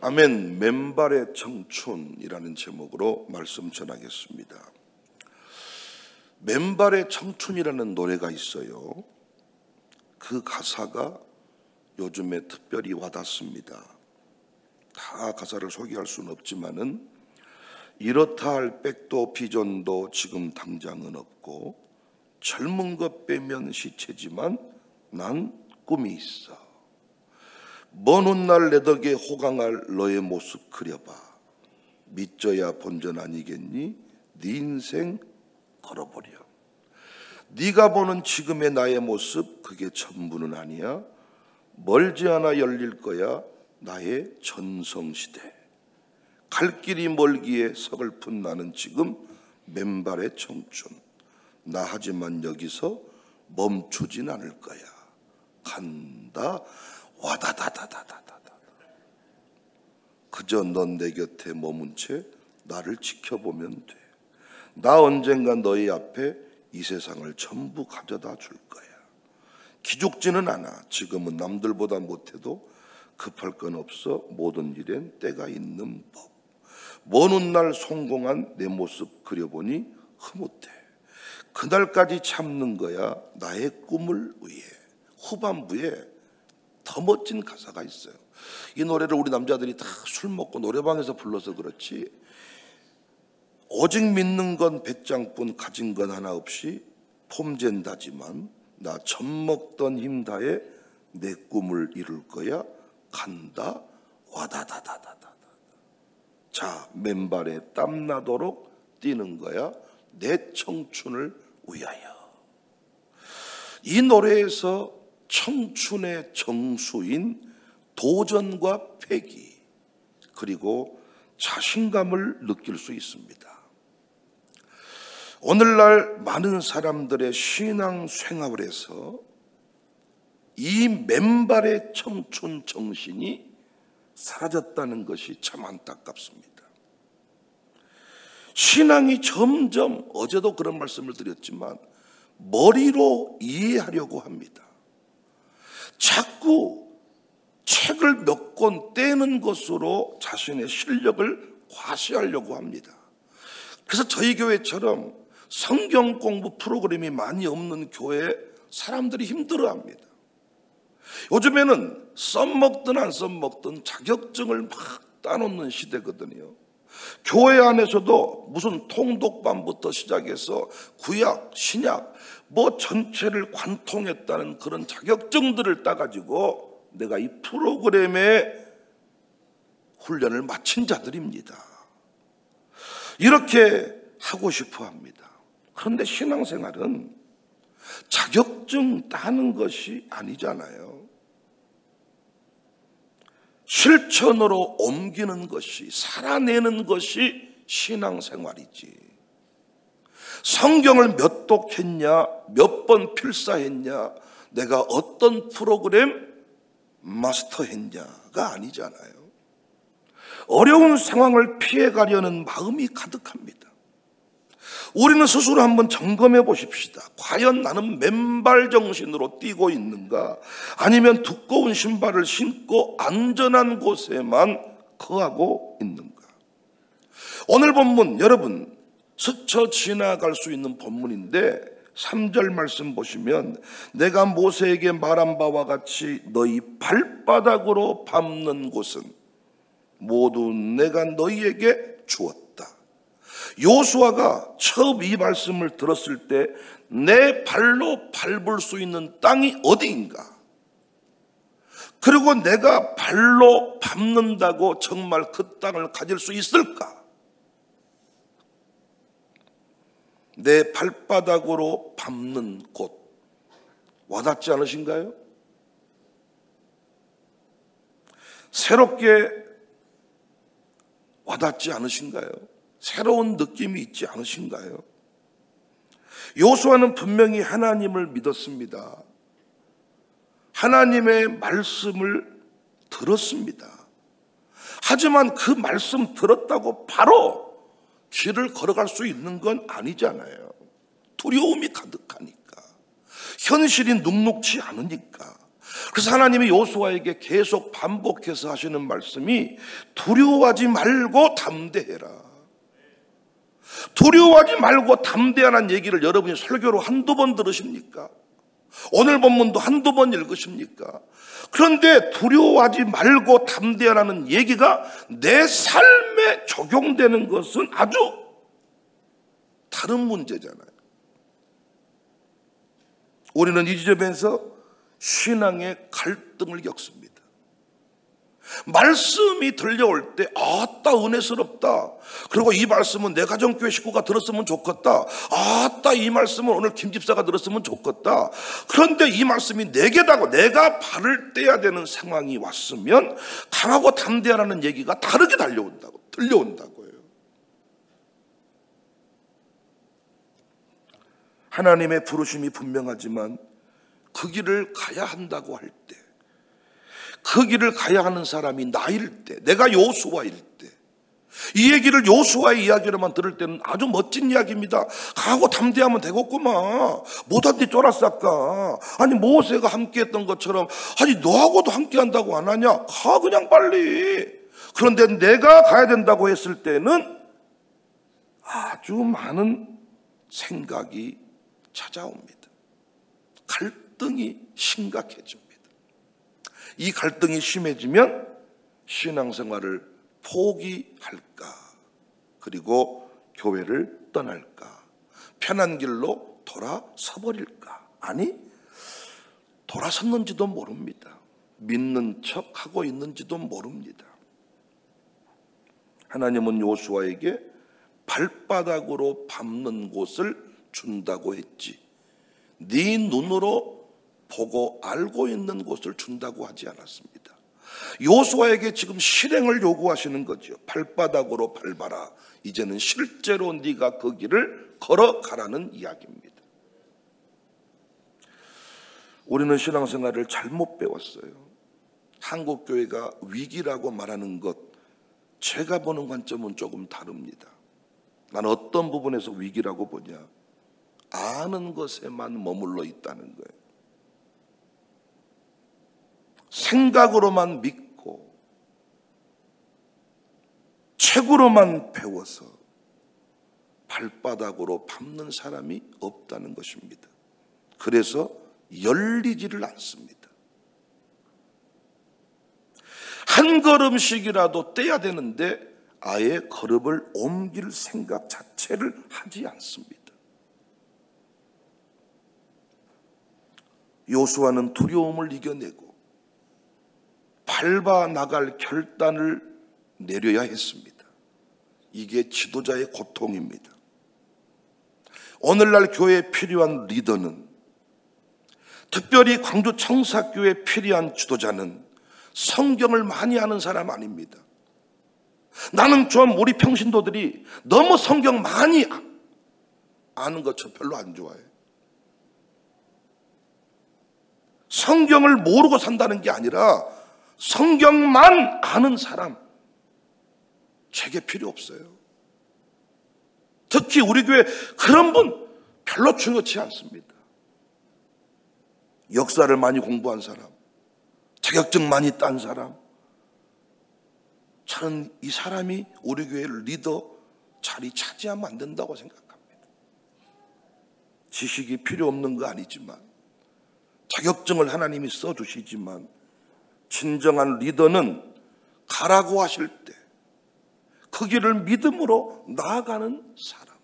아멘. 맨발의 청춘이라는 제목으로 말씀 전하겠습니다. 맨발의 청춘이라는 노래가 있어요. 그 가사가 요즘에 특별히 와닿습니다. 다 가사를 소개할 수는 없지만은 이렇다 할 백도 비전도 지금 당장은 없고 젊은 것 빼면 시체지만 난 꿈이 있어. 먼 훗날 내 덕에 호강할 너의 모습 그려봐. 믿져야 본전 아니겠니? 네 인생 걸어보렴. 네가 보는 지금의 나의 모습 그게 전부는 아니야. 멀지 않아 열릴 거야 나의 전성시대. 갈 길이 멀기에 서글픈 나는 지금 맨발의 청춘. 나 하지만 여기서 멈추진 않을 거야. 간다 와다다다다다다다. 그저 넌 내 곁에 머문 채 나를 지켜보면 돼. 나 언젠가 너희 앞에 이 세상을 전부 가져다 줄 거야. 기죽지는 않아. 지금은 남들보다 못해도 급할 건 없어. 모든 일엔 때가 있는 법. 먼 훗날 성공한 내 모습 그려보니 흐뭇해. 그날까지 참는 거야 나의 꿈을 위해. 후반부에 더 멋진 가사가 있어요. 이 노래를 우리 남자들이 다 술 먹고 노래방에서 불러서 그렇지, 오직 믿는 건 배짱뿐 가진 건 하나 없이 폼젠다지만 나 젖먹던 힘 다해 내 꿈을 이룰 거야. 간다 와다다다다다. 자, 맨발에 땀나도록 뛰는 거야 내 청춘을 위하여. 이 노래에서 청춘의 정수인 도전과 패기 그리고 자신감을 느낄 수 있습니다. 오늘날 많은 사람들의 신앙 생활에서 이 맨발의 청춘 정신이 사라졌다는 것이 참 안타깝습니다. 신앙이 점점, 어제도 그런 말씀을 드렸지만 머리로 이해하려고 합니다. 자꾸 책을 몇 권 떼는 것으로 자신의 실력을 과시하려고 합니다. 그래서 저희 교회처럼 성경 공부 프로그램이 많이 없는 교회 사람들이 힘들어합니다. 요즘에는 썸먹든 안 썸먹든 자격증을 막 따놓는 시대거든요. 교회 안에서도 무슨 통독반부터 시작해서 구약, 신약 뭐 전체를 관통했다는 그런 자격증들을 따가지고 내가 이 프로그램에 훈련을 마친 자들입니다. 이렇게 하고 싶어 합니다. 그런데 신앙생활은 자격증 따는 것이 아니잖아요. 실천으로 옮기는 것이, 살아내는 것이 신앙생활이지. 성경을 몇 독했냐, 몇 번 필사했냐, 내가 어떤 프로그램 마스터했냐가 아니잖아요. 어려운 상황을 피해가려는 마음이 가득합니다. 우리는 스스로 한번 점검해 보십시다. 과연 나는 맨발 정신으로 뛰고 있는가? 아니면 두꺼운 신발을 신고 안전한 곳에만 거하고 있는가? 오늘 본문 여러분 스쳐 지나갈 수 있는 본문인데 3절 말씀 보시면 내가 모세에게 말한 바와 같이 너희 발바닥으로 밟는 곳은 모두 내가 너희에게 주었다. 요수아가 처음 이 말씀을 들었을 때 내 발로 밟을 수 있는 땅이 어디인가? 그리고 내가 발로 밟는다고 정말 그 땅을 가질 수 있을까? 내 발바닥으로 밟는 곳 와닿지 않으신가요? 새롭게 와닿지 않으신가요? 새로운 느낌이 있지 않으신가요? 요수아는 분명히 하나님을 믿었습니다. 하나님의 말씀을 들었습니다. 하지만 그 말씀 들었다고 바로 길을 걸어갈 수 있는 건 아니잖아요. 두려움이 가득하니까, 현실이 눅눅지 않으니까. 그래서 하나님이 여호수아에게 계속 반복해서 하시는 말씀이 두려워하지 말고 담대해라. 두려워하지 말고 담대하라는 얘기를 여러분이 설교로 한두 번 들으십니까? 오늘 본문도 한두 번 읽으십니까? 그런데 두려워하지 말고 담대하라는 얘기가 내 삶에 적용되는 것은 아주 다른 문제잖아요. 우리는 이 지점에서 신앙의 갈등을 겪습니다. 말씀이 들려올 때 아따 은혜스럽다. 그리고 이 말씀은 내 가정교회 식구가 들었으면 좋겠다. 아따 이 말씀은 오늘 김 집사가 들었으면 좋겠다. 그런데 이 말씀이 내게다고 내가 발을 떼야 되는 상황이 왔으면 강하고 담대하라는 얘기가 다르게 들려온다고요. 하나님의 부르심이 분명하지만 그 길을 가야 한다고 할 때, 그 길을 가야 하는 사람이 나일 때, 내가 여호수아일 때, 이 얘기를 여호수아의 이야기로만 들을 때는 아주 멋진 이야기입니다. 가고 담대하면 되겠구만. 못한데 쫄았을까. 아니 모세가 함께했던 것처럼 아니 너하고도 함께한다고 안 하냐. 가 그냥 빨리. 그런데 내가 가야 된다고 했을 때는 아주 많은 생각이 찾아옵니다. 갈등이 심각해집니다. 이 갈등이 심해지면 신앙생활을 포기할까? 그리고 교회를 떠날까? 편한 길로 돌아서버릴까? 아니, 돌아섰는지도 모릅니다. 믿는 척하고 있는지도 모릅니다. 하나님은 여호수아에게 발바닥으로 밟는 곳을 준다고 했지, 네 눈으로 보고 알고 있는 곳을 준다고 하지 않았습니다. 여호수아에게 지금 실행을 요구하시는 거죠. 발바닥으로 밟아라. 이제는 실제로 네가 그 길을 걸어가라는 이야기입니다. 우리는 신앙생활을 잘못 배웠어요. 한국교회가 위기라고 말하는 것, 제가 보는 관점은 조금 다릅니다. 나는 어떤 부분에서 위기라고 보냐, 아는 것에만 머물러 있다는 거예요. 생각으로만 믿고 책으로만 배워서 발바닥으로 밟는 사람이 없다는 것입니다. 그래서 열리지를 않습니다. 한 걸음씩이라도 떼야 되는데 아예 걸음을 옮길 생각 자체를 하지 않습니다. 여호수아는 두려움을 이겨내고 밟아 나갈 결단을 내려야 했습니다. 이게 지도자의 고통입니다. 오늘날 교회에 필요한 리더는, 특별히 광주 청사교회에 필요한 지도자는 성경을 많이 아는 사람 아닙니다. 나는 좀 우리 평신도들이 너무 성경 많이 아는 것 저 별로 안 좋아해요. 성경을 모르고 산다는 게 아니라 성경만 아는 사람, 제게 필요 없어요. 특히 우리 교회 그런 분 별로 중요치 않습니다. 역사를 많이 공부한 사람, 자격증 많이 딴 사람, 저는 이 사람이 우리 교회 리더 자리 차지하면 안 된다고 생각합니다. 지식이 필요 없는 거 아니지만, 자격증을 하나님이 써주시지만, 진정한 리더는 가라고 하실 때 그 길을 믿음으로 나아가는 사람,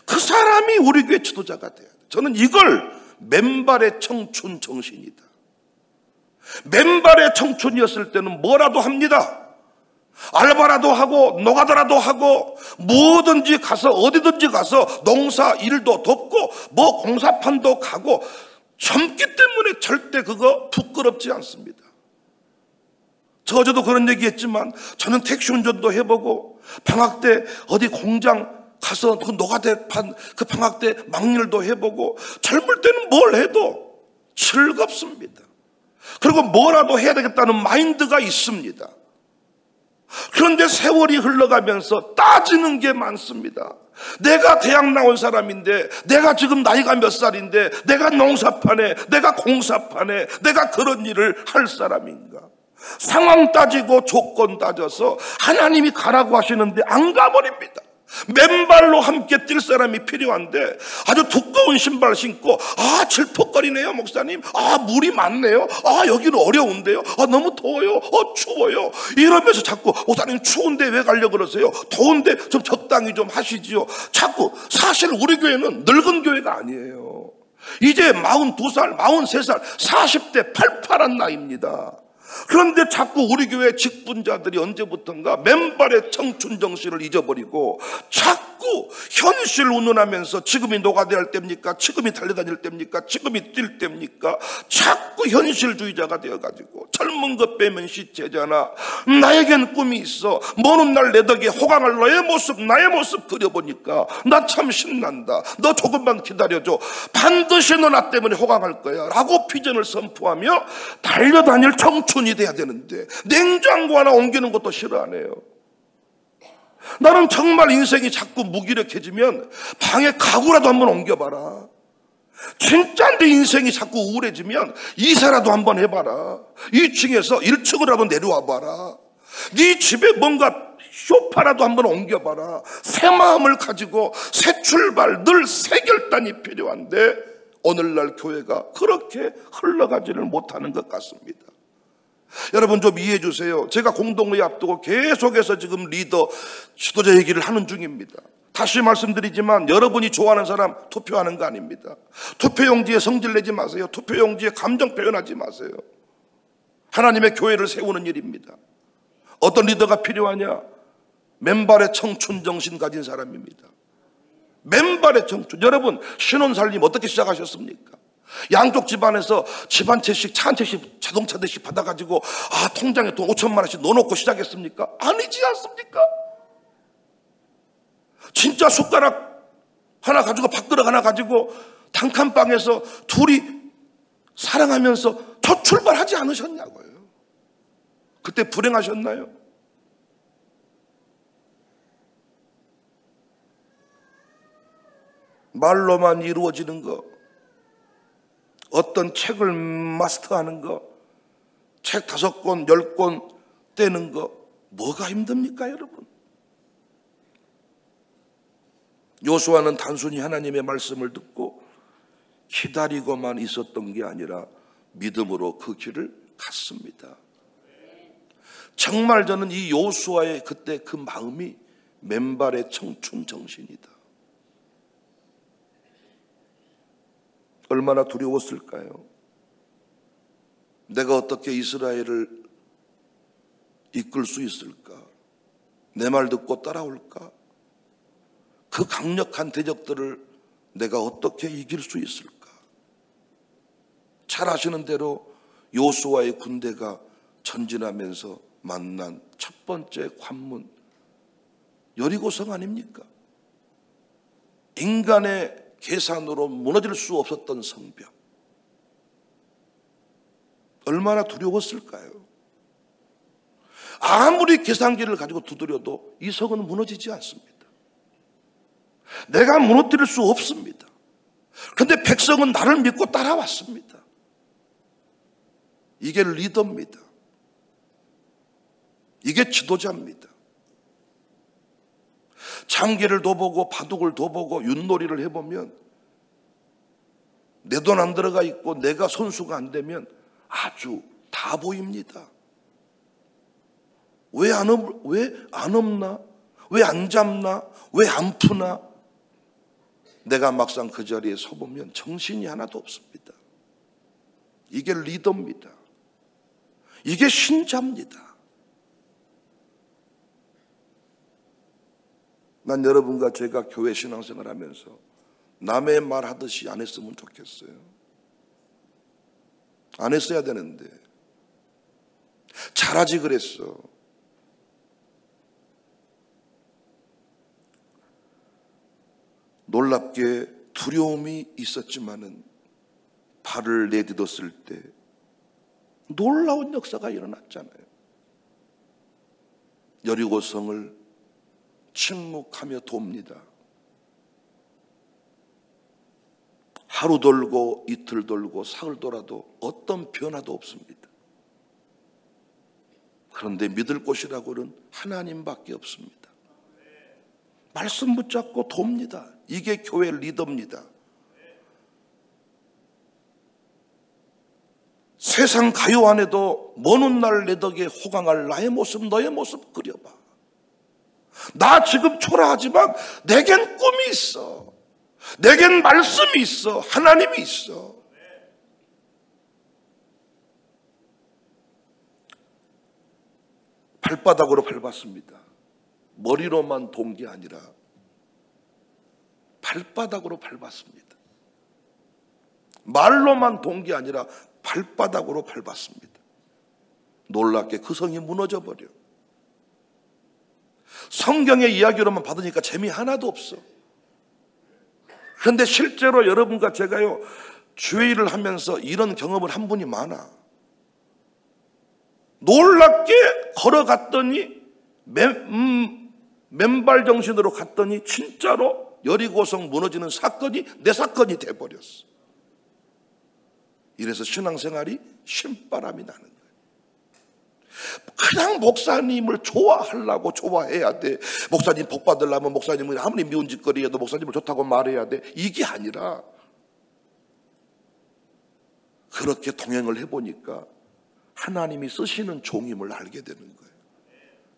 그 사람이 우리 교회 지도자가 돼야 돼요. 저는 이걸 맨발의 청춘 정신이다. 맨발의 청춘이었을 때는 뭐라도 합니다. 알바라도 하고 노가다라도 하고 뭐든지 가서 어디든지 가서 농사 일도 돕고 뭐 공사판도 가고 젊기 때문에 절대 그거 부끄럽지 않습니다. 저도 그런 얘기했지만 저는 택시 운전도 해보고 방학 때 어디 공장 가서 그 노가대판 그 방학 때 막일도 해보고 젊을 때는 뭘 해도 즐겁습니다. 그리고 뭐라도 해야 되겠다는 마인드가 있습니다. 그런데 세월이 흘러가면서 따지는 게 많습니다. 내가 대학 나온 사람인데, 내가 지금 나이가 몇 살인데, 내가 농사판에, 내가 공사판에, 내가 그런 일을 할 사람인가? 상황 따지고 조건 따져서 하나님이 가라고 하시는데 안 가버립니다. 맨발로 함께 뛸 사람이 필요한데 아주 두꺼운 신발 신고, 질퍽거리네요 목사님, 물이 많네요, 여기는 어려운데요, 너무 더워요, 추워요, 이러면서 자꾸 목사님 추운데 왜 가려고 그러세요, 더운데 좀 적당히 좀 하시지요. 자꾸, 사실 우리 교회는 늙은 교회가 아니에요. 이제 42살, 43살, 40대 팔팔한 나이입니다. 그런데 자꾸 우리 교회 직분자들이 언제부턴가 맨발의 청춘 정신을 잊어버리고 자꾸 현실 운운하면서 지금이 노가대할 때입니까? 지금이 달려다닐 때입니까? 지금이 뛸 때입니까? 자꾸 현실주의자가 되어가지고 젊은 것 빼면 시체잖아, 나에겐 꿈이 있어, 먼 훗날 내 덕에 호강할 나의 모습 그려보니까 나 참 신난다, 너 조금만 기다려줘, 반드시 너 나 때문에 호강할 거야 라고 비전을 선포하며 달려다닐 청춘이 돼야 되는데 냉장고 하나 옮기는 것도 싫어하네요. 나는 정말 인생이 자꾸 무기력해지면 방에 가구라도 한번 옮겨봐라. 진짜 내 인생이 자꾸 우울해지면 이사라도 한번 해봐라. 2층에서 1층으로라도 내려와봐라. 네 집에 뭔가 소파라도 한번 옮겨봐라. 새 마음을 가지고 새 출발, 늘 새 결단이 필요한데 오늘날 교회가 그렇게 흘러가지를 못하는 것 같습니다. 여러분 좀 이해해 주세요. 제가 공동회의 앞두고 계속해서 지금 리더, 지도자 얘기를 하는 중입니다. 다시 말씀드리지만 여러분이 좋아하는 사람 투표하는 거 아닙니다. 투표용지에 성질 내지 마세요. 투표용지에 감정 표현하지 마세요. 하나님의 교회를 세우는 일입니다. 어떤 리더가 필요하냐? 맨발의 청춘 정신 가진 사람입니다. 맨발의 청춘. 여러분 신혼 살림 어떻게 시작하셨습니까? 양쪽 집안에서 집 한 채씩, 차 한 채씩, 자동차 대씩 받아가지고 통장에 돈 5천만 원씩 넣어놓고 시작했습니까? 아니지 않습니까? 진짜 숟가락 하나 가지고, 밥그릇 하나 가지고 단칸방에서 둘이 사랑하면서 첫 출발하지 않으셨냐고요. 그때 불행하셨나요? 말로만 이루어지는 거, 어떤 책을 마스터하는 거, 책 5권, 10권 떼는 거, 뭐가 힘듭니까 여러분? 요수아는 단순히 하나님의 말씀을 듣고 기다리고만 있었던 게 아니라 믿음으로 그 길을 갔습니다. 정말 저는 이 요수아의 그때 그 마음이 맨발의 청춘 정신이다. 얼마나 두려웠을까요? 내가 어떻게 이스라엘을 이끌 수 있을까? 내 말 듣고 따라올까? 그 강력한 대적들을 내가 어떻게 이길 수 있을까? 잘 아시는 대로 요수아의 군대가 전진하면서 만난 첫 번째 관문, 여리고성 아닙니까? 인간의 계산으로 무너질 수 없었던 성벽. 얼마나 두려웠을까요? 아무리 계산기를 가지고 두드려도 이 성은 무너지지 않습니다. 내가 무너뜨릴 수 없습니다. 그런데 백성은 나를 믿고 따라왔습니다. 이게 리더입니다. 이게 지도자입니다. 장기를 둬보고 바둑을 둬보고 윷놀이를 해보면 내 돈 안 들어가 있고 내가 선수가 안 되면 아주 다 보입니다. 왜 안 없나? 왜 안 잡나? 왜 안 푸나? 내가 막상 그 자리에 서보면 정신이 하나도 없습니다. 이게 리더입니다. 이게 신자입니다. 난 여러분과 제가 교회 신앙생활 하면서 남의 말 하듯이 안 했으면 좋겠어요. 안 했어야 되는데 잘하지 그랬어. 놀랍게 두려움이 있었지만은 발을 내딛었을 때 놀라운 역사가 일어났잖아요. 여리고성을 침묵하며 돕니다. 하루 돌고 이틀 돌고 사흘 돌아도 어떤 변화도 없습니다. 그런데 믿을 곳이라고는 하나님밖에 없습니다. 말씀 붙잡고 돕니다. 이게 교회 리더입니다. 세상 가요 안에도 먼 훗날 내 덕에 호강할 나의 모습, 너의 모습 그려봐. 나 지금 초라하지만 내겐 꿈이 있어. 내겐 말씀이 있어. 하나님이 있어. 발바닥으로 밟았습니다. 머리로만 돈 게 아니라 발바닥으로 밟았습니다. 말로만 돈 게 아니라 발바닥으로 밟았습니다. 놀랍게 그 성이 무너져 버려. 성경의 이야기로만 받으니까 재미 하나도 없어. 그런데 실제로 여러분과 제가요, 주일을 하면서 이런 경험을 한 분이 많아. 놀랍게 걸어갔더니 맨발 정신으로 갔더니 진짜로 여리고성 무너지는 사건이 내 사건이 돼버렸어. 이래서 신앙생활이 신바람이 나는 거예요. 그냥 목사님을 좋아하려고 좋아해야 돼. 목사님 복 받으려면 목사님은 아무리 미운 짓거리 해도 목사님을 좋다고 말해야 돼. 이게 아니라 그렇게 동행을 해보니까 하나님이 쓰시는 종임을 알게 되는 거예요.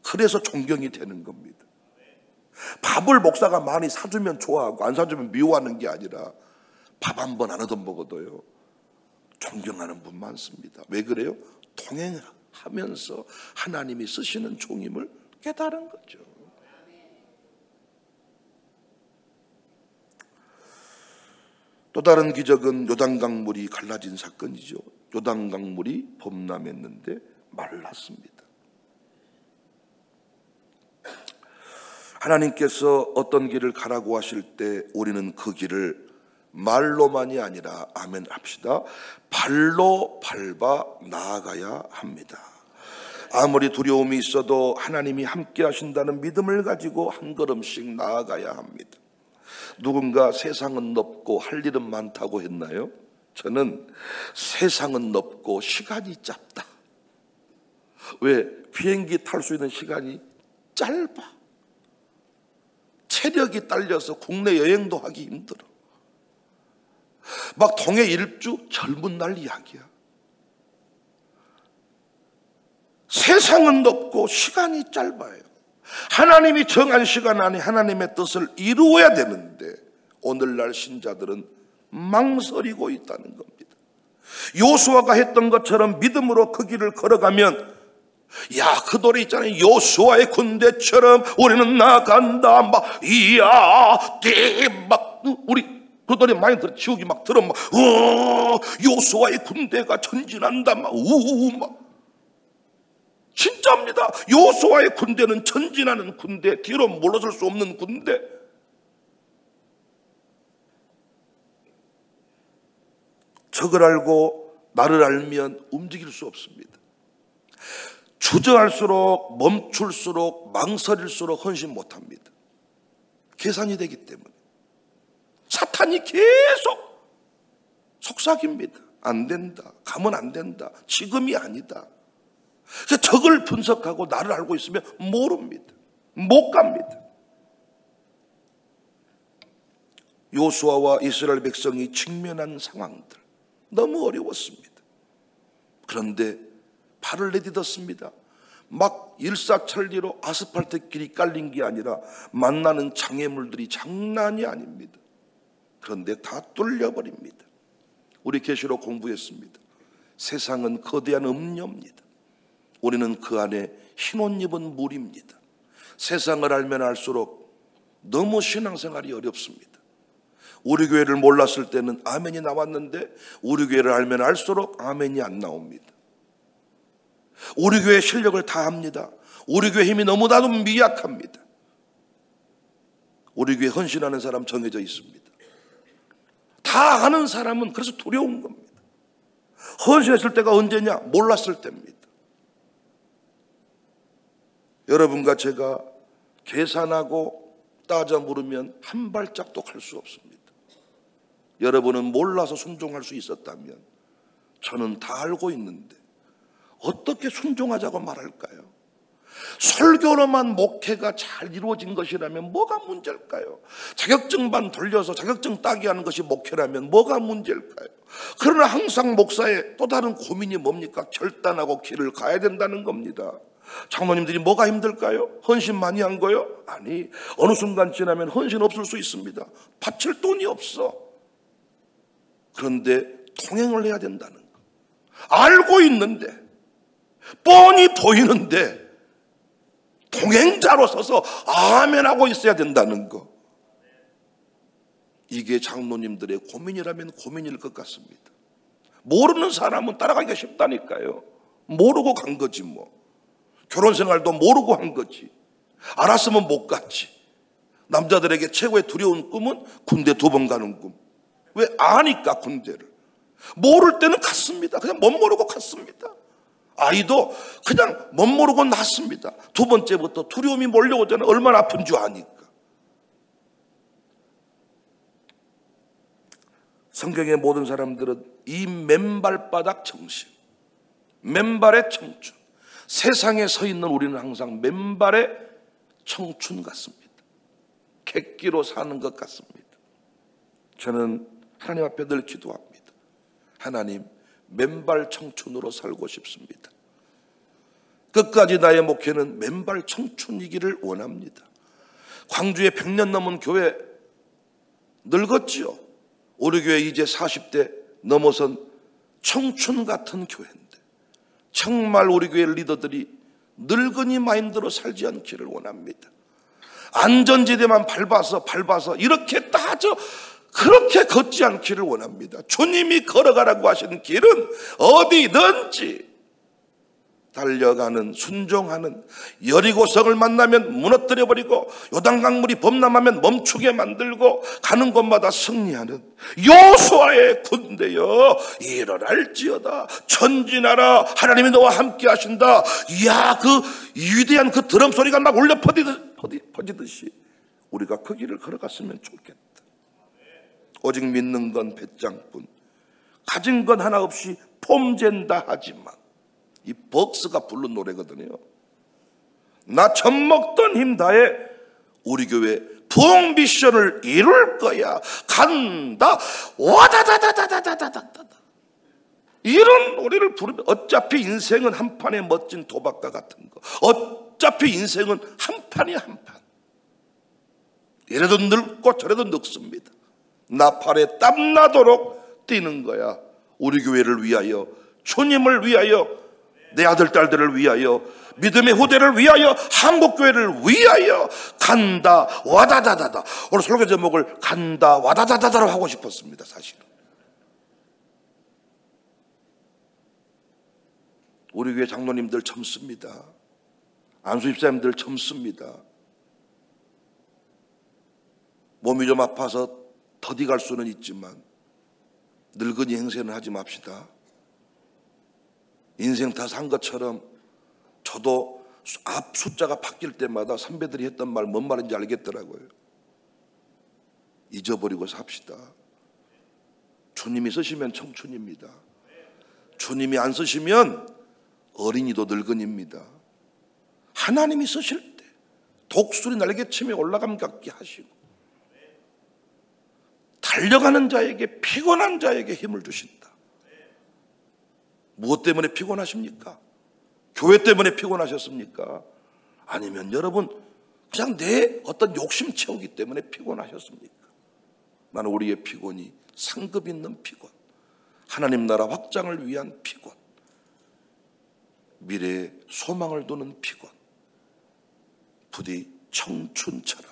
그래서 존경이 되는 겁니다. 밥을 목사가 많이 사주면 좋아하고 안 사주면 미워하는 게 아니라 밥 한 번 안 얻어 먹어도요 존경하는 분 많습니다. 왜 그래요? 동행하면서 하나님이 쓰시는 종임을 깨달은 거죠. 또 다른 기적은 요단강물이 갈라진 사건이죠. 요단강물이 범람했는데 말랐습니다. 하나님께서 어떤 길을 가라고 하실 때 우리는 그 길을 말로만이 아니라 아멘 합시다. 발로 밟아 나아가야 합니다. 아무리 두려움이 있어도 하나님이 함께 하신다는 믿음을 가지고 한 걸음씩 나아가야 합니다. 누군가 세상은 넓고 할 일은 많다고 했나요? 저는 세상은 넓고 시간이 짧다. 왜? 비행기 탈 수 있는 시간이 짧아. 체력이 딸려서 국내 여행도 하기 힘들어. 막 동해 일주 젊은 날 이야기야. 세상은 넓고 시간이 짧아요. 하나님이 정한 시간 안에 하나님의 뜻을 이루어야 되는데 오늘날 신자들은 망설이고 있다는 겁니다. 요수아가 했던 것처럼 믿음으로 그 길을 걸어가면, 야, 그 노래 있잖아요. 요수아의 군대처럼 우리는 나간다. 막 이야 막 우리 그 노래 많이 들어. 지옥이 막 들어. 막 요수아의 군대가 전진한다. 막 막 진짜입니다. 요수아의 군대는 전진하는 군대, 뒤로 물러설 수 없는 군대. 적을 알고 나를 알면 움직일 수 없습니다. 주저할수록, 멈출수록, 망설일수록 헌신 못합니다. 계산이 되기 때문에. 사탄이 계속 속삭입니다. 안 된다. 가면 안 된다. 지금이 아니다. 적을 분석하고 나를 알고 있으면 모릅니다. 못 갑니다. 요수아와 이스라엘 백성이 직면한 상황들 너무 어려웠습니다. 그런데 발을 내딛었습니다. 막 일사천리로 아스팔트 길이 깔린 게 아니라 만나는 장애물들이 장난이 아닙니다. 그런데 다 뚫려버립니다. 우리 계시록 공부했습니다. 세상은 거대한 음료입니다. 우리는 그 안에 흰옷 입은 물입니다. 세상을 알면 알수록 너무 신앙생활이 어렵습니다. 우리 교회를 몰랐을 때는 아멘이 나왔는데 우리 교회를 알면 알수록 아멘이 안 나옵니다. 우리 교회 실력을 다 합니다. 우리 교회 힘이 너무나도 미약합니다. 우리 교회 헌신하는 사람 정해져 있습니다. 다 아는 사람은 그래서 두려운 겁니다. 헌신했을 때가 언제냐? 몰랐을 때입니다. 여러분과 제가 계산하고 따져 물으면 한 발짝도 갈 수 없습니다. 여러분은 몰라서 순종할 수 있었다면 저는 다 알고 있는데 어떻게 순종하자고 말할까요? 설교로만 목회가 잘 이루어진 것이라면 뭐가 문제일까요? 자격증만 돌려서 자격증 따게 하는 것이 목회라면 뭐가 문제일까요? 그러나 항상 목사의 또 다른 고민이 뭡니까? 결단하고 길을 가야 된다는 겁니다. 장로님들이 뭐가 힘들까요? 헌신 많이 한 거요? 아니, 어느 순간 지나면 헌신 없을 수 있습니다. 바칠 돈이 없어. 그런데 통행을 해야 된다는 거. 알고 있는데, 뻔히 보이는데 통행자로 서서 아멘하고 있어야 된다는 거. 이게 장로님들의 고민이라면 고민일 것 같습니다. 모르는 사람은 따라가기가 쉽다니까요. 모르고 간 거지 뭐. 결혼생활도 모르고 한 거지. 알았으면 못 갔지. 남자들에게 최고의 두려운 꿈은 군대 2번 가는 꿈. 왜? 아니까 군대를. 모를 때는 갔습니다. 그냥 못 모르고 갔습니다. 아이도 그냥 못 모르고 낳습니다. 2번째부터 두려움이 몰려오잖아요. 얼마나 아픈 줄 아니까. 성경의 모든 사람들은 이 맨발바닥 정신, 맨발의 청춘, 세상에 서 있는 우리는 항상 맨발의 청춘 같습니다. 객기로 사는 것 같습니다. 저는 하나님 앞에 늘 기도합니다. 하나님, 맨발 청춘으로 살고 싶습니다. 끝까지 나의 목회는 맨발 청춘이기를 원합니다. 광주에 100년 넘은 교회 늙었지요. 우리 교회 이제 40대 넘어선 청춘 같은 교회인데 정말 우리 교회 리더들이 늙은이 마인드로 살지 않기를 원합니다. 안전지대만 밟아서 이렇게 따져 그렇게 걷지 않기를 원합니다. 주님이 걸어가라고 하시는 길은 어디든지 달려가는, 순종하는, 여리고성을 만나면 무너뜨려버리고 요단강물이 범람하면 멈추게 만들고 가는 곳마다 승리하는 여호수아의 군대여 일어날지어다 전진하라 하나님이 너와 함께 하신다. 이야, 그 위대한 그 드럼 소리가 막 울려 퍼지듯이 우리가 그 길을 걸어갔으면 좋겠다. 오직 믿는 건 배짱뿐 가진 건 하나 없이 폼젠다 하지만, 이 벅스가 부른 노래거든요. 나 젖먹던 힘 다해 우리 교회 부흥 미션을 이룰 거야. 간다. 와다다다다다다다다. 이런 노래를 부르면 어차피 인생은 한 판의 멋진 도박과 같은 거. 어차피 인생은 한 판이 한 판. 이래도 늙고 저래도 늙습니다. 나팔에 땀나도록 뛰는 거야. 우리 교회를 위하여, 주님을 위하여, 내 아들 딸들을 위하여, 믿음의 후대를 위하여, 한국교회를 위하여 간다 와다다다다. 오늘 설교 제목을 간다 와다다다다로 하고 싶었습니다. 사실은 우리 교회 장로님들 젊습니다. 안수 집사님들 젊습니다. 몸이 좀 아파서 더디 갈 수는 있지만 늙은이 행세는 하지 맙시다. 인생 다 산 것처럼 저도 앞 숫자가 바뀔 때마다 선배들이 했던 말 뭔 말인지 알겠더라고요. 잊어버리고 삽시다. 주님이 쓰시면 청춘입니다. 주님이 안 쓰시면 어린이도 늙은입니다. 하나님이 쓰실 때 독수리 날개침에 올라감 같게 하시고 달려가는 자에게, 피곤한 자에게 힘을 주신다. 무엇 때문에 피곤하십니까? 교회 때문에 피곤하셨습니까? 아니면 여러분 그냥 내 어떤 욕심 채우기 때문에 피곤하셨습니까? 나는 우리의 피곤이 상급 있는 피곤, 하나님 나라 확장을 위한 피곤, 미래에 소망을 두는 피곤, 부디 청춘처럼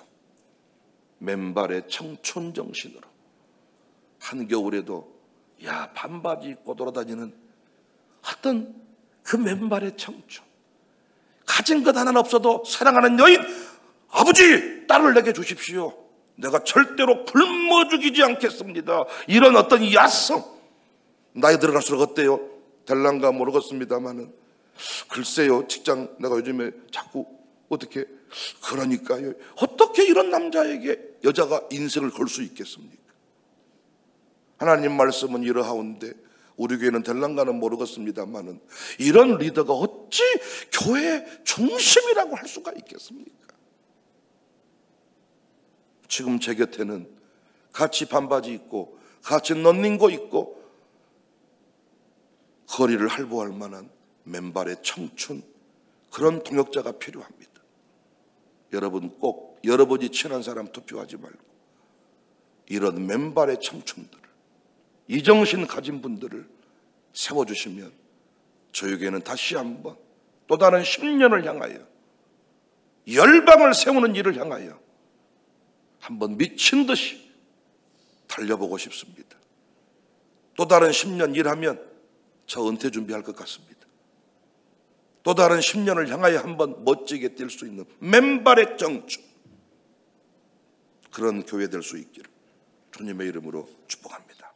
맨발의 청춘 정신으로 한겨울에도 야 반바지 입고 돌아다니는 어떤 그 맨발의 청춘, 가진 것 하나는 없어도 사랑하는 여인, 아버지 딸을 내게 주십시오. 내가 절대로 굶어 죽이지 않겠습니다. 이런 어떤 야성, 나이 들어갈수록 어때요? 될란가 모르겠습니다만은 글쎄요, 직장 내가 요즘에 자꾸 어떻게 그러니까요. 어떻게 이런 남자에게 여자가 인생을 걸 수 있겠습니까? 하나님 말씀은 이러하온데 우리 교회는 될랑가는 모르겠습니다만은 이런 리더가 어찌 교회 중심이라고 할 수가 있겠습니까? 지금 제 곁에는 같이 반바지 입고 같이 런닝고 입고 거리를 할보할 만한 맨발의 청춘, 그런 동역자가 필요합니다. 여러분 꼭 여러분이 친한 사람 투표하지 말고 이런 맨발의 청춘들을, 이 정신 가진 분들을 세워주시면 저에게는 다시 한번 또 다른 10년을 향하여 열방을 세우는 일을 향하여 한번 미친 듯이 달려보고 싶습니다. 또 다른 10년 일하면 저 은퇴 준비할 것 같습니다. 또 다른 10년을 향하여 한번 멋지게 뛸 수 있는 맨발의 청춘, 그런 교회 될 수 있기를 주님의 이름으로 축복합니다.